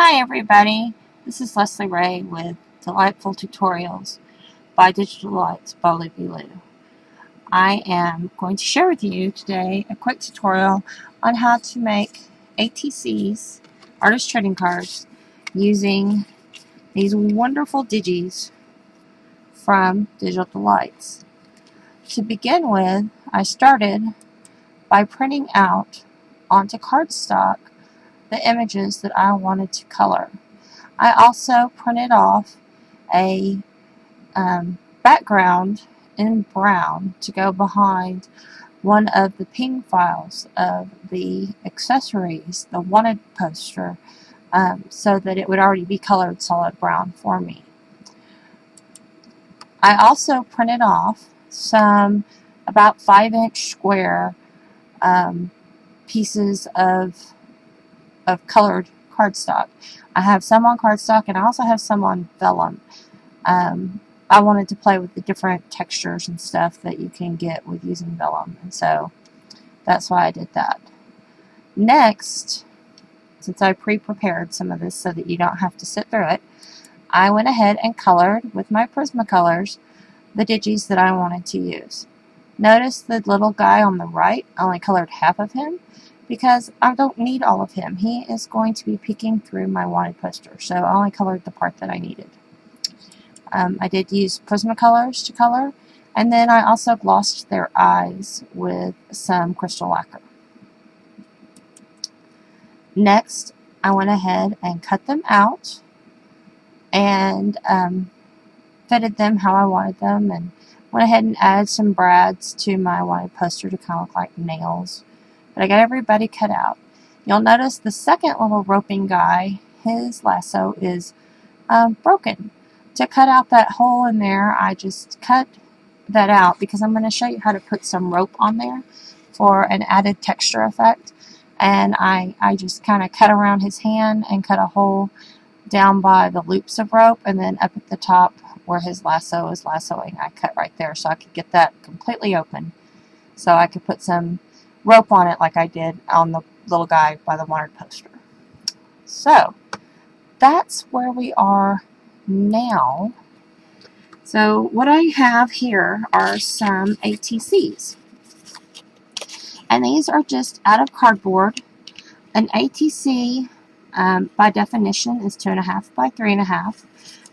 Hi everybody, this is Leslie Ray with Delightful Tutorials by Digital Lights by Loopy Lou. I am going to share with you today a quick tutorial on how to make ATCs, artist trading cards, using these wonderful digis from Digital Delights. To begin with, I started by printing out onto cardstock the images that I wanted to color. I also printed off a background in brown to go behind one of the ping files of the accessories, the wanted poster, so that it would already be colored solid brown for me. I also printed off some about 5-inch square pieces of colored cardstock. I have some on cardstock and I also have some on vellum. I wanted to play with the different textures and stuff that you can get with using vellum, and so that's why I did that. Next, since I pre-prepared some of this so that you don't have to sit through it, I went ahead and colored with my Prismacolors the digis that I wanted to use. Notice the little guy on the right, I only colored half of him because I don't need all of him. He is going to be peeking through my wanted poster, so I only colored the part that I needed. I did use Prismacolors to color, and then I also glossed their eyes with some crystal lacquer. Next, I went ahead and cut them out and fitted them how I wanted them, and went ahead and added some brads to my wanted poster to kind of look like nails. But I got everybody cut out. You'll notice the second little roping guy, his lasso is broken. To cut out that hole in there, I just cut that out because I'm going to show you how to put some rope on there for an added texture effect. And I just kind of cut around his hand and cut a hole down by the loops of rope, and then up at the top where his lasso is lassoing, I cut right there so I could get that completely open so I could put some rope on it like I did on the little guy by the wanted poster. So that's where we are now. So what I have here are some ATCs, and these are just out of cardboard. An ATC by definition is 2.5 by 3.5.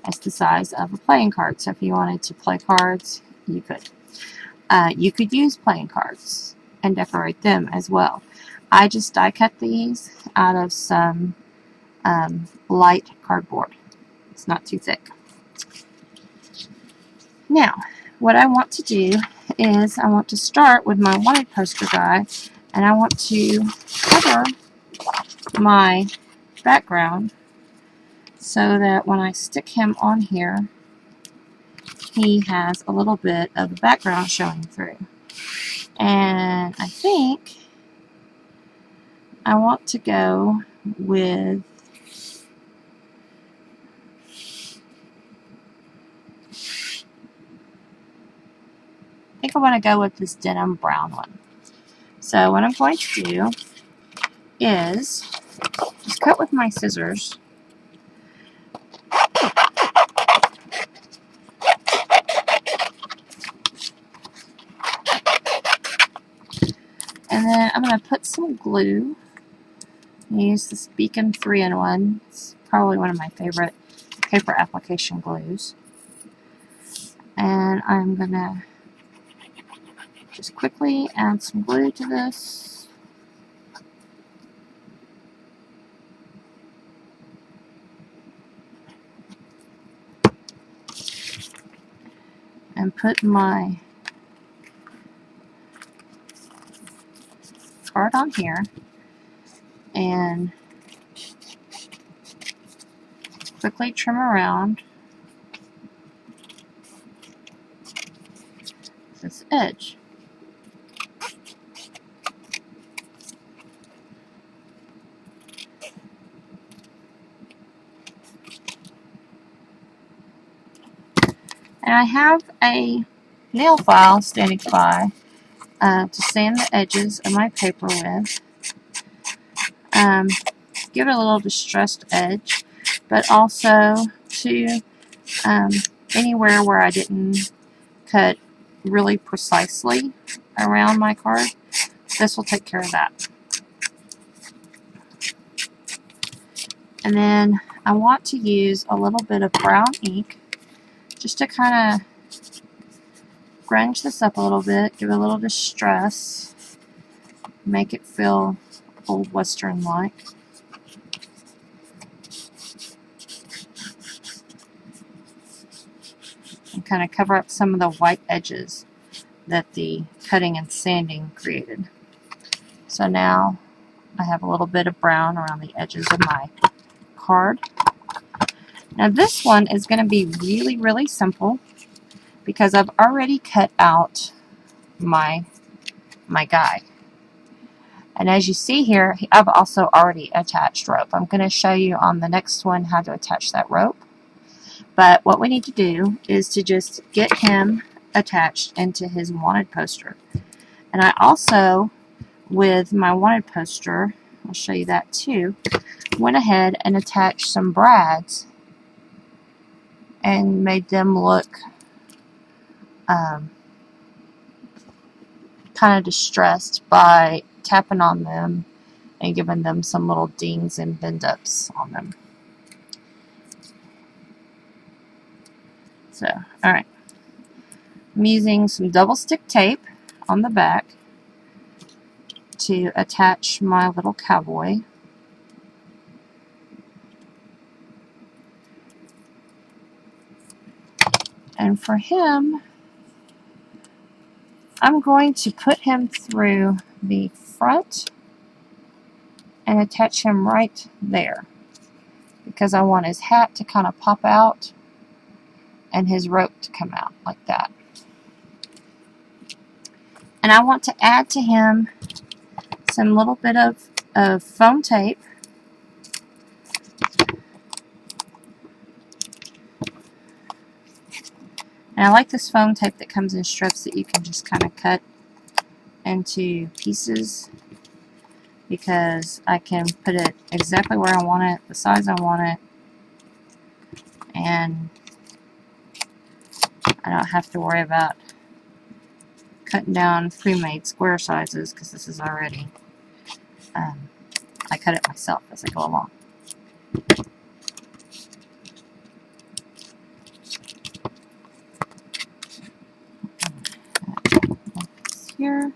That's the size of a playing card. So if you wanted to play cards, you could. You could use playing cards and decorate them as well. I just die cut these out of some light cardboard. It's not too thick. Now, what I want to do is I want to start with my wanted poster guy, and I want to cover my background so that when I stick him on here, he has a little bit of the background showing through. And I think I want to go with this denim brown one. So what I'm going to do is just cut with my scissors. And then I'm going to put some glue. I use this Beacon 3-in-1. It's probably one of my favorite paper application glues. And I'm going to just quickly add some glue to this. And put my card on here and quickly trim around this edge. And I have a nail file standing by to sand the edges of my paper with. give it a little distressed edge, but also to anywhere where I didn't cut really precisely around my card. This will take care of that. And then I want to use a little bit of brown ink just to kind of grunge this up a little bit, give it a little distress, make it feel old Western-like. And kind of cover up some of the white edges that the cutting and sanding created. So now I have a little bit of brown around the edges of my card. Now this one is going to be really, really simple because I've already cut out my guy. And as you see here, I've also already attached rope. I'm going to show you on the next one how to attach that rope. But what we need to do is to just get him attached into his wanted poster. And I also, with my wanted poster, I'll show you that too, went ahead and attached some brads and made them look kind of distressed by tapping on them and giving them some little dings and bend-ups on them. So, alright. I'm using some double stick tape on the back to attach my little cowboy. And for him, I'm going to put him through the front and attach him right there because I want his hat to kind of pop out and his rope to come out like that. And I want to add to him some little bit of foam tape. And I like this foam tape that comes in strips that you can just kind of cut into pieces because I can put it exactly where I want it, the size I want it, and I don't have to worry about cutting down pre-made square sizes because this is already, I cut it myself as I go along. Here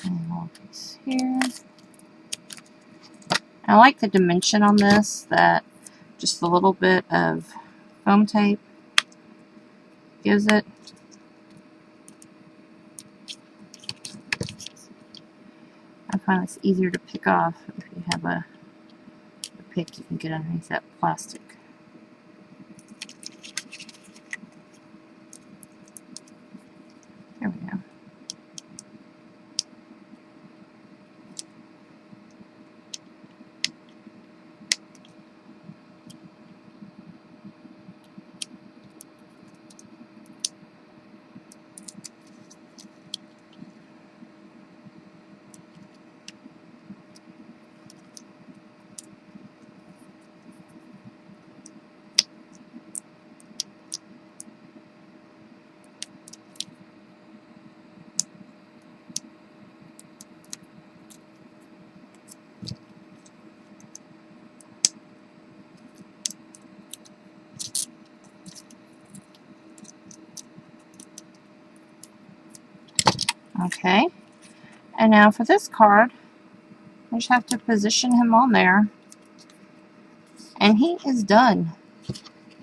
and one piece here. I like the dimension on this that just a little bit of foam tape gives it. I find it's easier to pick off if you have a pick you can get underneath that plastic. There we go. Okay, and now for this card, I just have to position him on there, and he is done.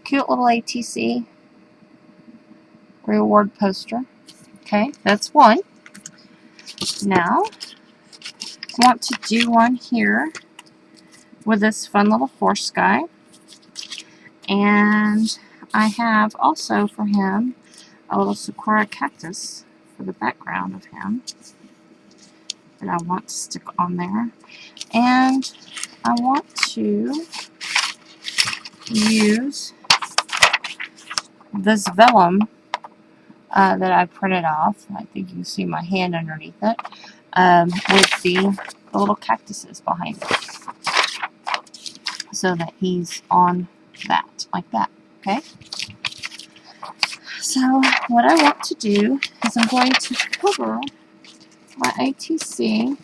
Cute little ATC reward poster. Okay, that's one. Now, I want to do one here with this fun little horse guy, and I have also for him a little sakura cactus for the background of him that I want to stick on there. And I want to use this vellum that I printed off. I think you can see my hand underneath it with the the little cactuses behind it, so that he's on that, like that, okay? So what I want to do is I'm going to cover my ATC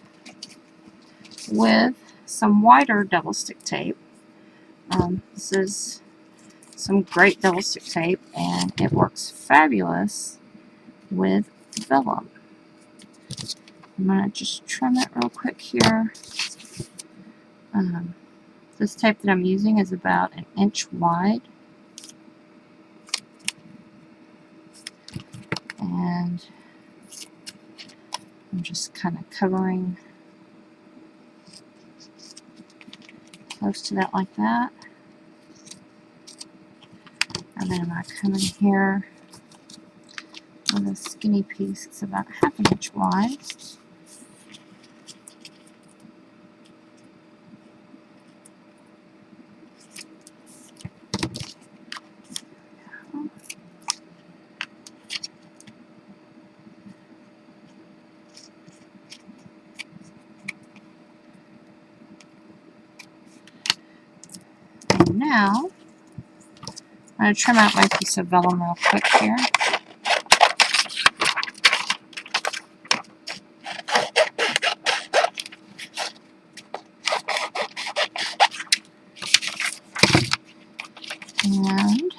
with some wider double stick tape. This is some great double stick tape, and it works fabulous with vellum. I'm going to just trim it real quick here. This tape that I'm using is about 1 inch wide. And I'm just kind of covering close to that like that. And then I'm going to come in here with a skinny piece. It's about 1/2 inch wide. And now I'm going to trim out my piece of vellum real quick here. And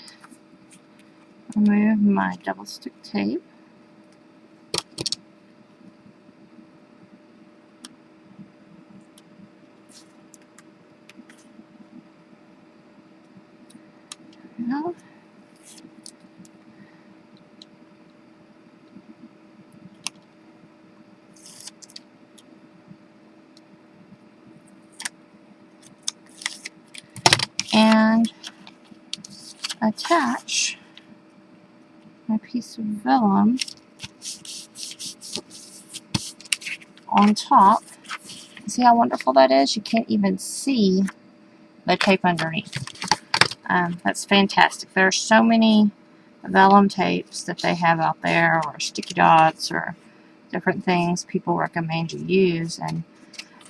remove my double stick tape. Now, and attach my piece of vellum on top. See how wonderful that is? You can't even see the tape underneath. That's fantastic. There are so many vellum tapes that they have out there, or sticky dots, or different things people recommend you use, and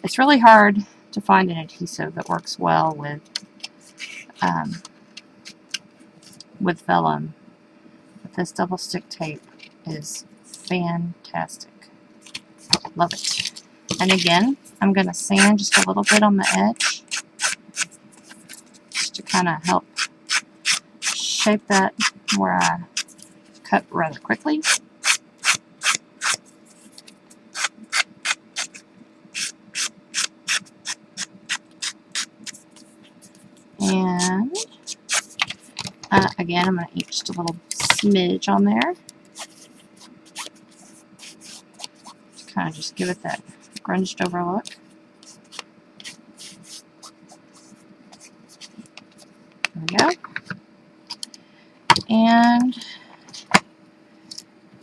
it's really hard to find an adhesive that works well with vellum. But this double stick tape is fantastic. Love it. And again, I'm going to sand just a little bit on the edge, just to kind of help shape that where I cut rather quickly. And again, I'm going to ink just a little smidge on there. Kind of just give it that grunged over look. There we go. And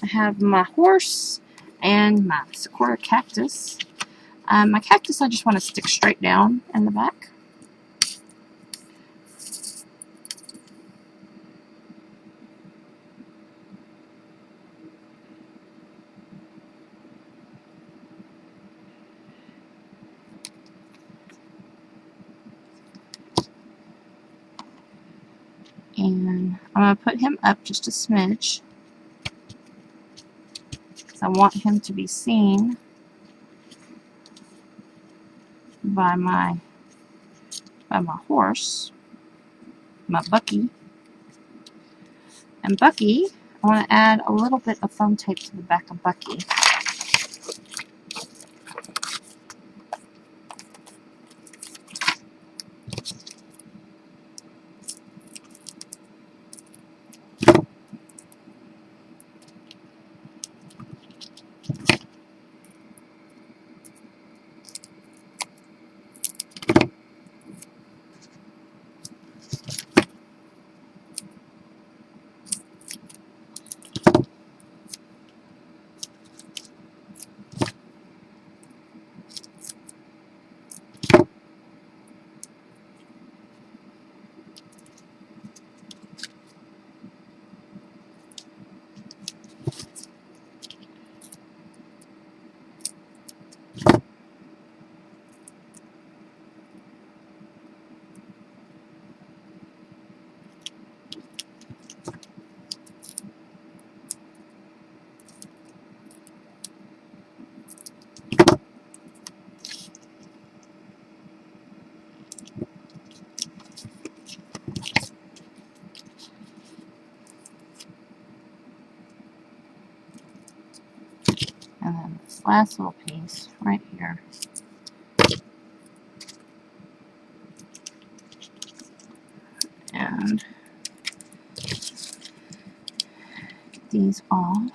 I have my horse and my Sakura cactus. My cactus I just want to stick straight down in the back. And I'm going to put him up just a smidge, because I want him to be seen by my horse, my Bucky. And Bucky, I want to add a little bit of foam tape to the back of Bucky. And then this last little piece right here. And get these off.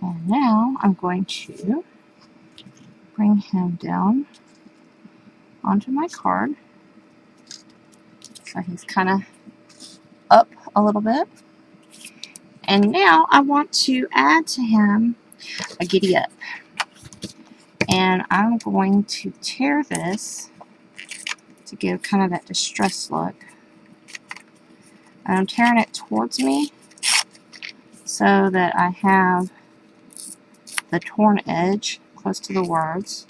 And now I'm going to bring him down onto my card. So he's kind of up a little bit. And now I want to add to him a giddy up. And I'm going to tear this to give kind of that distressed look. And I'm tearing it towards me so that I have the torn edge close to the words.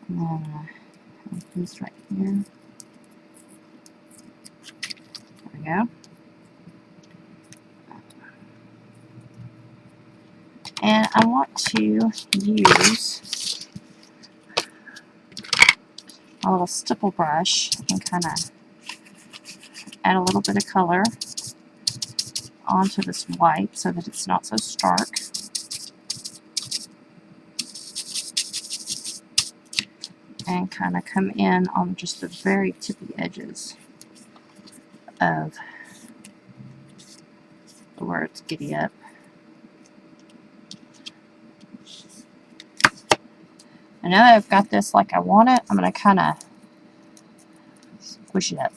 And then I'll put this right here. There we go. And I want to use a little stipple brush and kind of add a little bit of color onto this white so that it's not so stark. And kind of come in on just the very tippy edges of the words giddy up. And now that I've got this like I want it, I'm going to kind of squish it up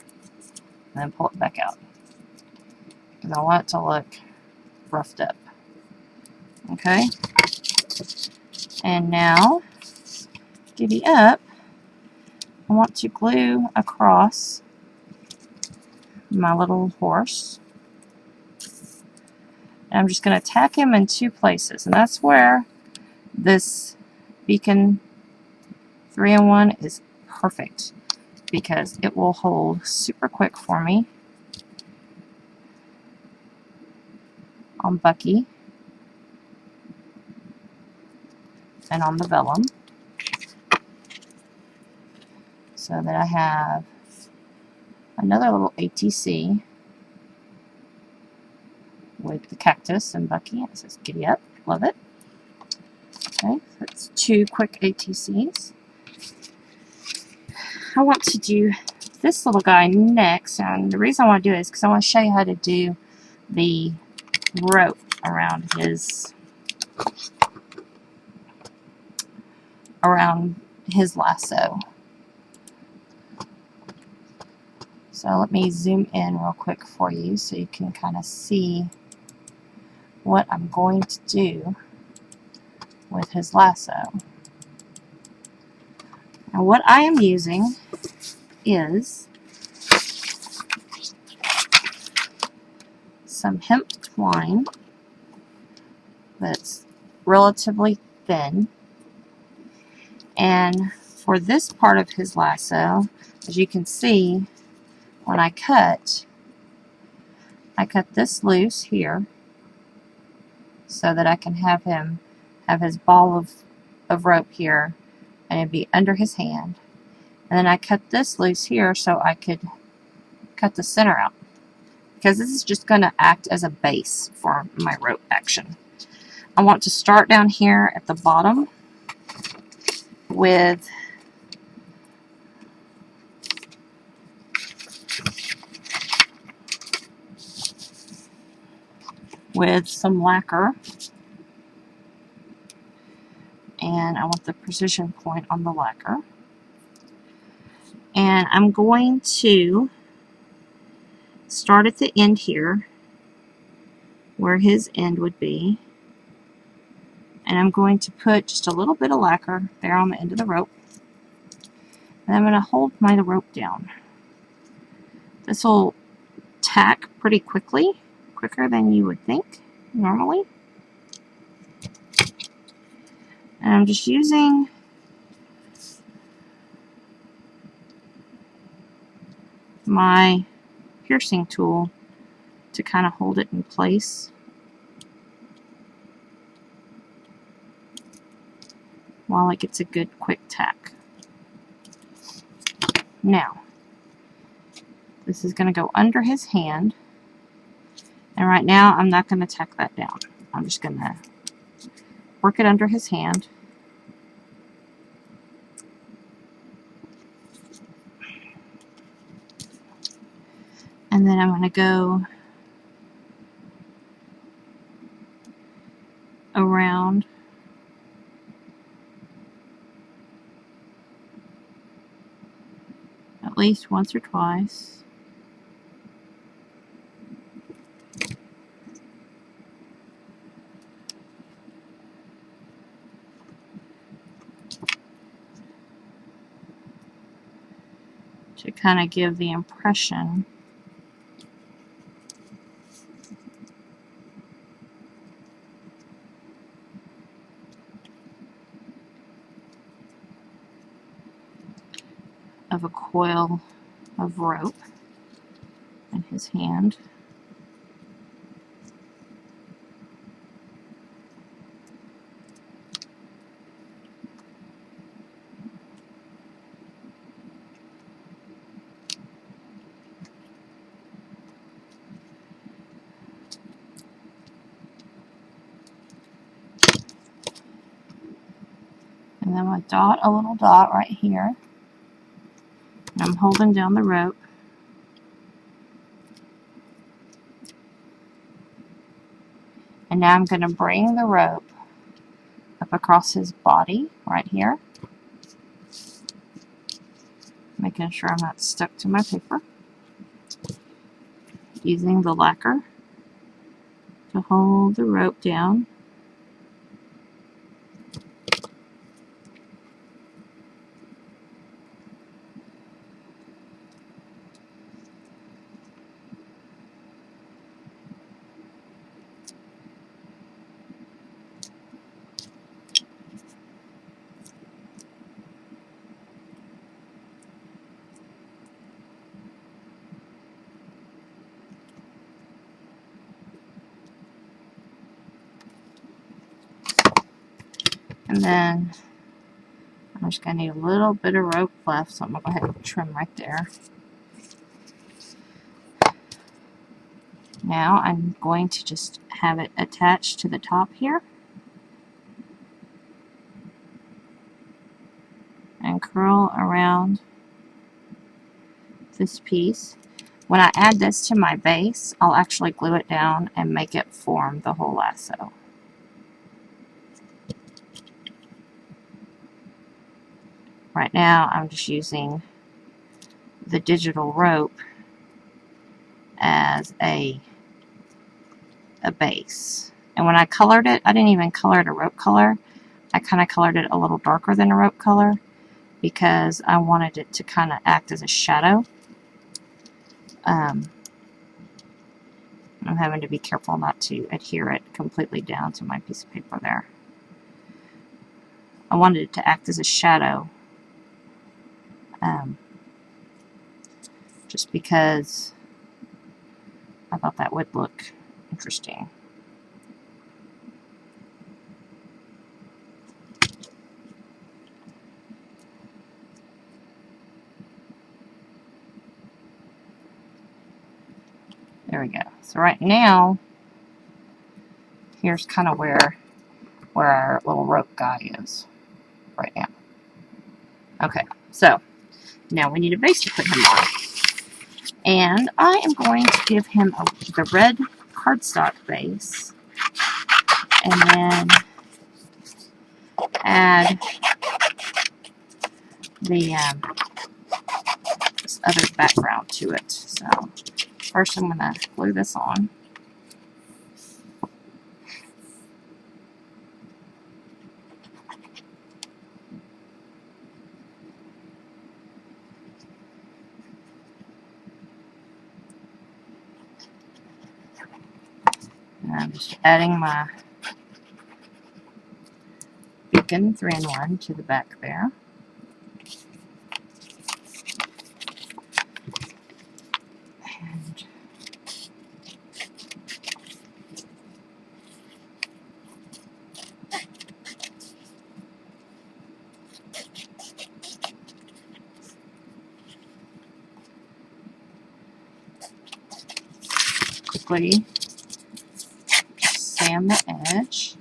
and then pull it back out. Because I want it to look roughed up. Okay? And now, giddy up, I want to glue across my little horse. And I'm just going to tack him in two places. And that's where this beacon 3-in-1 is perfect, because it will hold super quick for me on Bucky and on the vellum, so that I have another little ATC with the cactus and Bucky. It says giddy up. Love it. Okay, that's two quick ATCs. I want to do this little guy next, and the reason I want to do it is because I want to show you how to do the rope around his lasso. So let me zoom in real quick for you so you can kind of see what I'm going to do with his lasso. Now what I am using is some hemp twine that's relatively thin. And for this part of his lasso, as you can see, when I cut this loose here so that I can have him have his ball of rope here, and it'd be under his hand. And then I cut this loose here so I could cut the center out, because this is just going to act as a base for my rope action. I want to start down here at the bottom with with some lacquer. And I want the precision point on the lacquer. And I'm going to start at the end here, where his end would be. And I'm going to put just a little bit of lacquer there on the end of the rope. And I'm going to hold my rope down. This will tack pretty quickly, quicker than you would think normally. And I'm just using my piercing tool to kind of hold it in place while it gets a good quick tack. Now, this is going to go under his hand, and right now I'm not going to tack that down. I'm just going to work it under his hand. And then I'm going to go around at least once or twice. To kind of give the impression of a coil of rope in his hand. And then I dot a little dot right here. And I'm holding down the rope. And now I'm going to bring the rope up across his body right here. Making sure I'm not stuck to my paper. Using the lacquer to hold the rope down. And then I'm just going to need a little bit of rope left, so I'm going to go ahead and trim right there. Now I'm going to just have it attached to the top here. And curl around this piece. When I add this to my base, I'll actually glue it down and make it form the whole lasso. Right now I'm just using the digital rope as a base. And when I colored it, I didn't even color it a rope color. I kind of colored it a little darker than a rope color because I wanted it to kind of act as a shadow. I'm having to be careful not to adhere it completely down to my piece of paper there. I wanted it to act as a shadow, just because I thought that would look interesting. There we go. So right now, here's kind of where our little rope guy is right now. Okay, so now we need a base to put him on. And I am going to give him the red cardstock base, and then add the this other background to it. So first I'm going to glue this on. And I'm just adding my beacon 3-in-1 to the back there. And quickly sand the edge.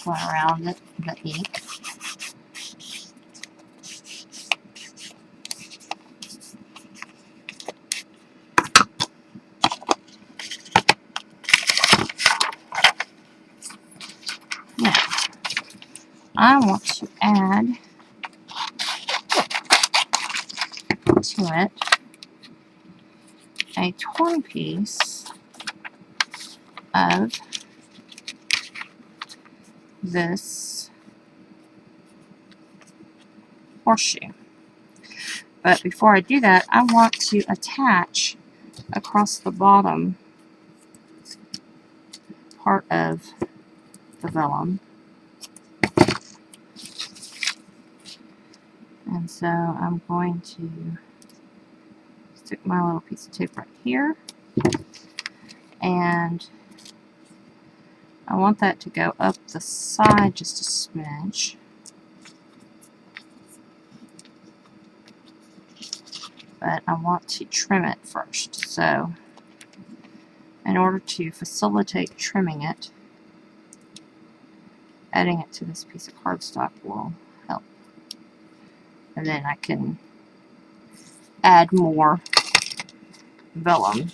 Go around it, the ink. Now, I want to add to it a torn piece of this horseshoe. But before I do that, I want to attach across the bottom part of the vellum. And so I'm going to stick my little piece of tape right here. And I want that to go up the side just a smidge. But I want to trim it first. So in order to facilitate trimming it, adding it to this piece of cardstock will help. And then I can add more vellum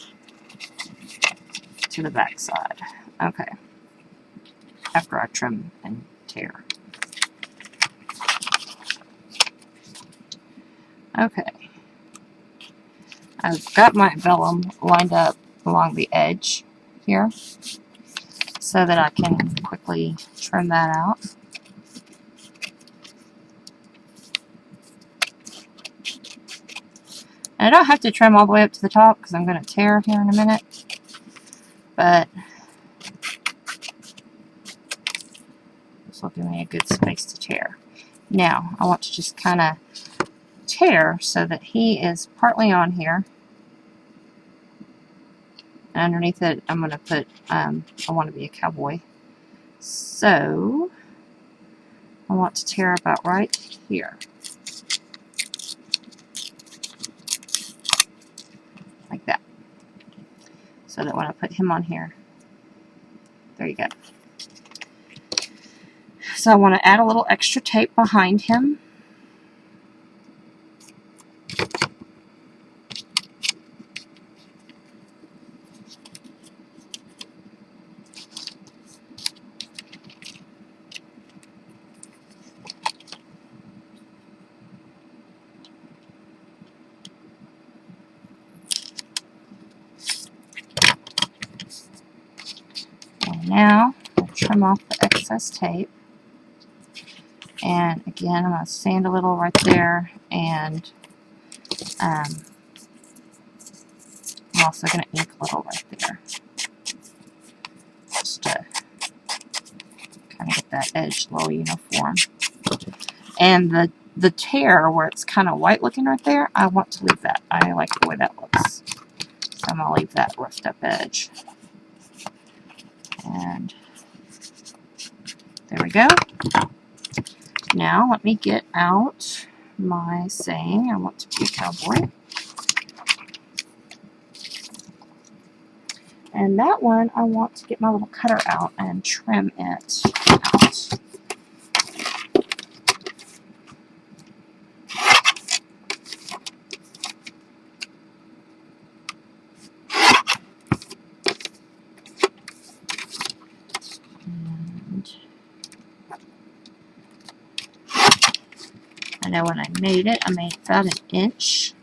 to the back side. Okay. After I trim and tear. Okay. I've got my vellum lined up along the edge here so that I can quickly trim that out. And I don't have to trim all the way up to the top because I'm going to tear here in a minute. But this will give me a good space to tear. Now, I want to just kind of tear so that he is partly on here. And underneath it, I'm going to put, I want to be a cowboy. So, I want to tear about right here. Like that. So that when I put him on here, there you go. So I want to add a little extra tape behind him. And now I'll trim off the excess tape. And again, I'm going to sand a little right there, and I'm also going to ink a little right there, just to kind of get that edge a little uniform. And the tear where it's kind of white looking right there, I want to leave that. I like the way that looks. So I'm going to leave that roughed up edge. And there we go. Now let me get out my saying I want to be a cowboy. And that one, I want to get my little cutter out and trim it out. And I know when I made it about an inch.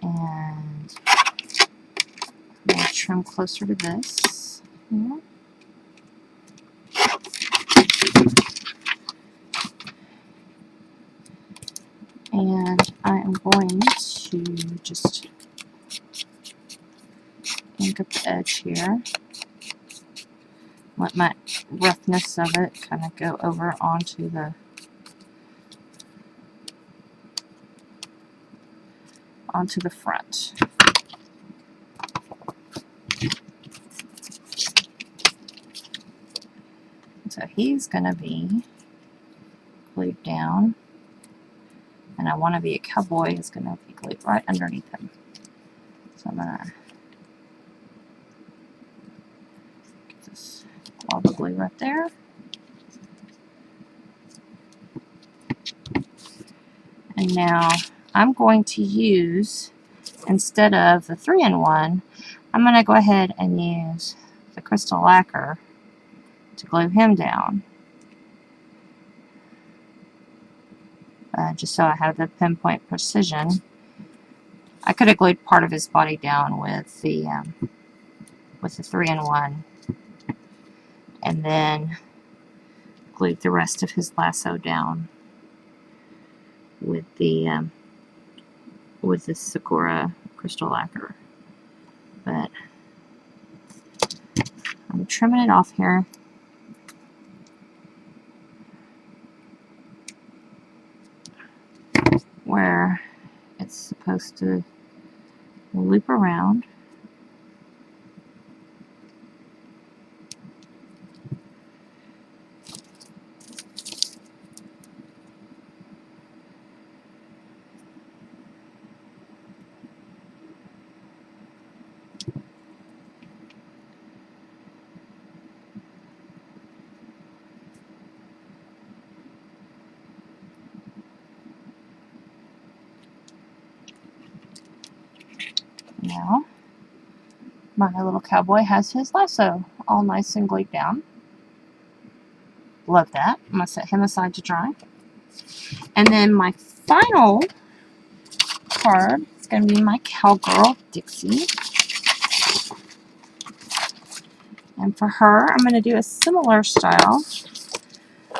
And I'm going to trim closer to this. Yeah. And I am going to just ink up the edge here. Let my roughness of it kind of go over onto the front. So he's going to be glued down, and I want to be a cowboy is going to be glued right underneath him. So I'm going to get this blob of glue right there. And now I'm going to use, instead of the 3-in-1, I'm going to go ahead and use the crystal lacquer to glue him down. Just so I have the pinpoint precision. I could have glued part of his body down with the 3-in-1, and then glued the rest of his lasso down with the Sakura crystal lacquer. But I'm trimming it off here. Where it's supposed to loop around. Now, my little cowboy has his lasso all nice and glued down. Love that. I'm going to set him aside to dry. And then my final card is going to be my cowgirl, Dixie. And for her, I'm going to do a similar style,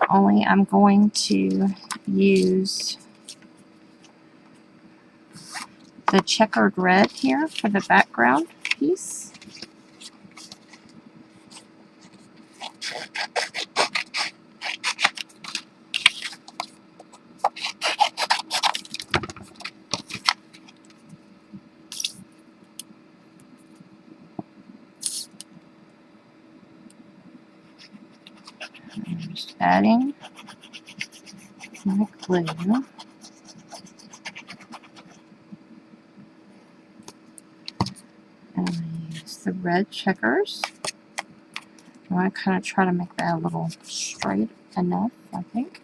only I'm going to use the checkered red here for the background piece. I'm just adding my glue. And I'm going to use the red checkers. I want to kind of try to make that a little straight enough, I think.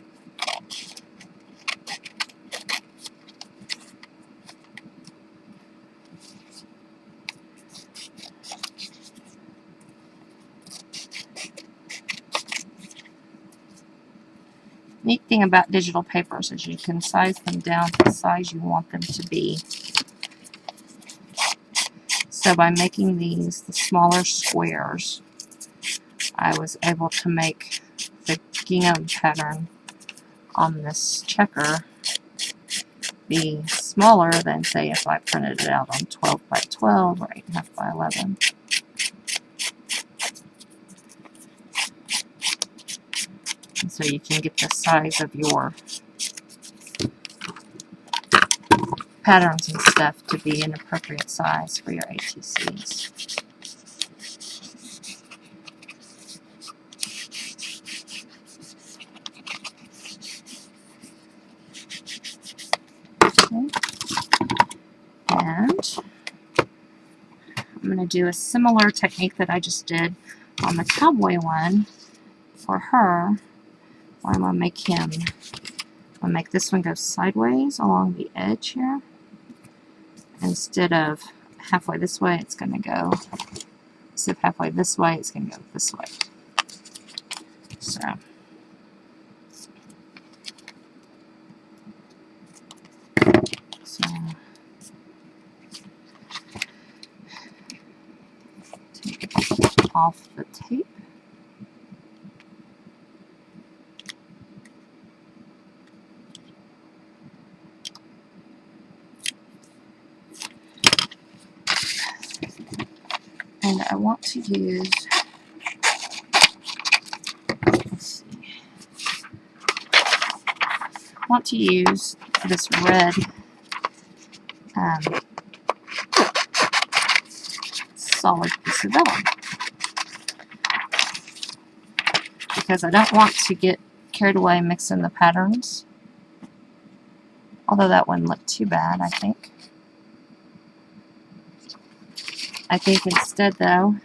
Neat thing about digital papers is you can size them down to the size you want them to be. So by making these the smaller squares, I was able to make the gingham pattern on this checker be smaller than, say, if I printed it out on 12 by 12 or 8.5 by 11. And so you can get the size of your patterns and stuff to be an appropriate size for your ATCs. going to do a similar technique that I just did on the cowboy one for her. I'm going to make him, I'll make this one go sideways along the edge here. Instead of halfway this way, it's going to go, instead of halfway this way, it's going to go this way. So, take off the tape. And I want to use, let's see, I want to use this red solid piece of vellum, because I don't want to get carried away mixing the patterns. Although that wouldn't look too bad, I think. I think instead, though,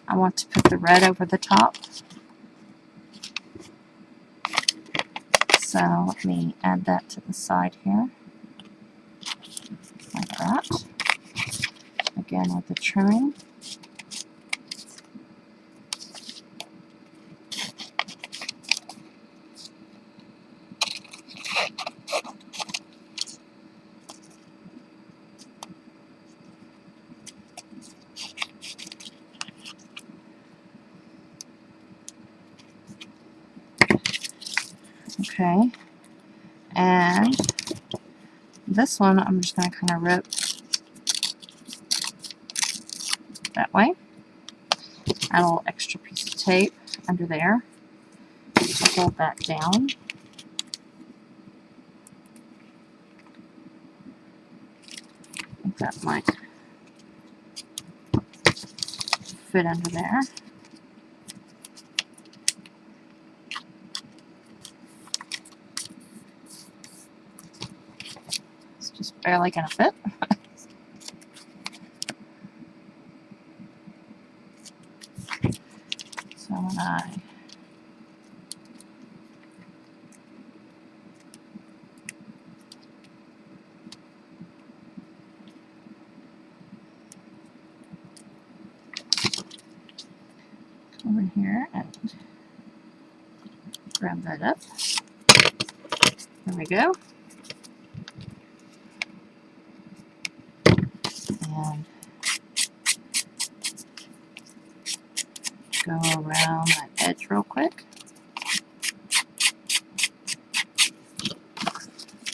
I want to put the red over the top. So let me add that to the side here, like that. Again with the trimming. Okay, and this one I'm just going to kind of rip that way. Add a little extra piece of tape under there to hold that down. I think that might fit under there. It's just barely going to fit. So when I come over here and grab that up. There we go. And go around that edge real quick.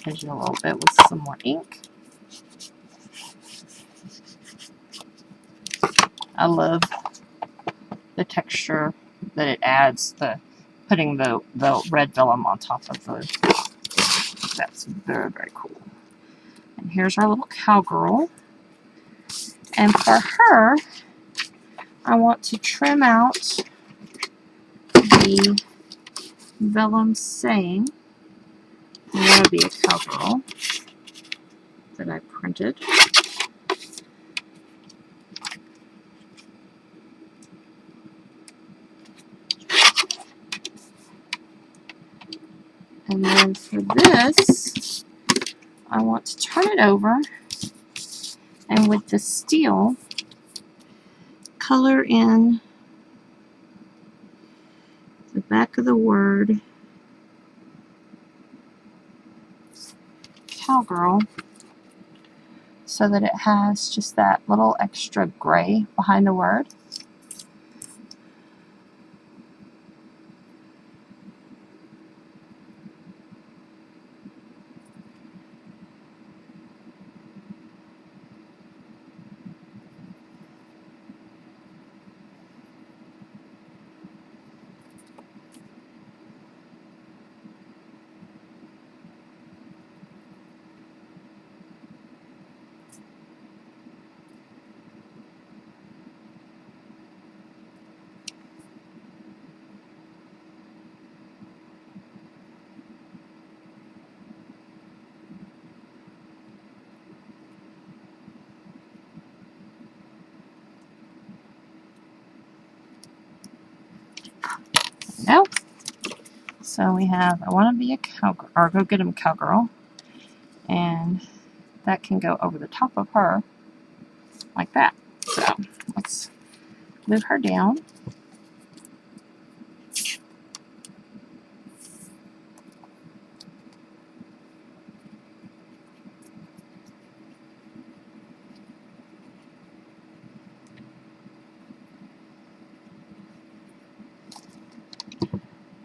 Edge it a little bit with some more ink. I love the texture that it adds, putting the red vellum on top of the, that's very, very cool. And here's our little cowgirl. And for her, I want to trim out the vellum saying I want to be a cowgirl that I printed. And then for this, I want to turn it over and with the steel, color in the back of the word cowgirl so that it has just that little extra gray behind the word. No. So we have I want to be a cowgirl, or go get him cowgirl, and that can go over the top of her like that. So let's move her down.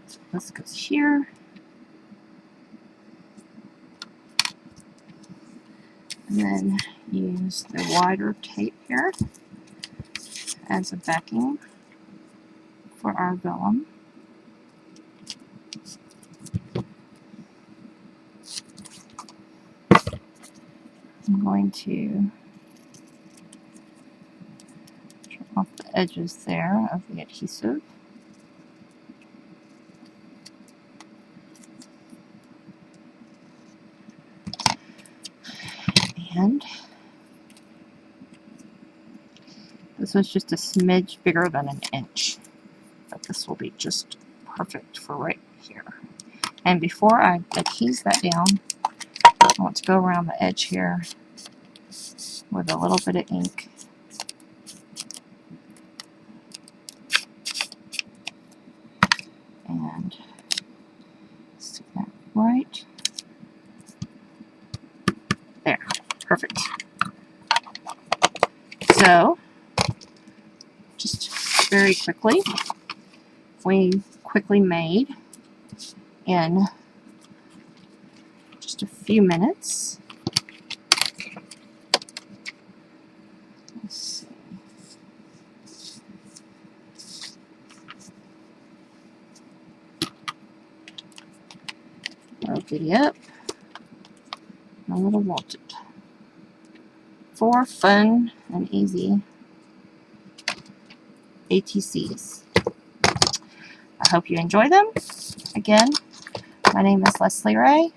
So this goes here. And then use the wider tape here as a backing for our vellum. I'm going to trim off the edges there of the adhesive. And this was just a smidge bigger than an inch, but this will be just perfect for right here. And before I adhese that down, I want to go around the edge here with a little bit of ink. And stick that right there. Perfect. So, just very quickly, we quickly made in just a few minutes. Let's see. I'll giddy up. A little wanted. For fun and easy ATCs. I hope you enjoy them. Again, my name is Leslie Ray.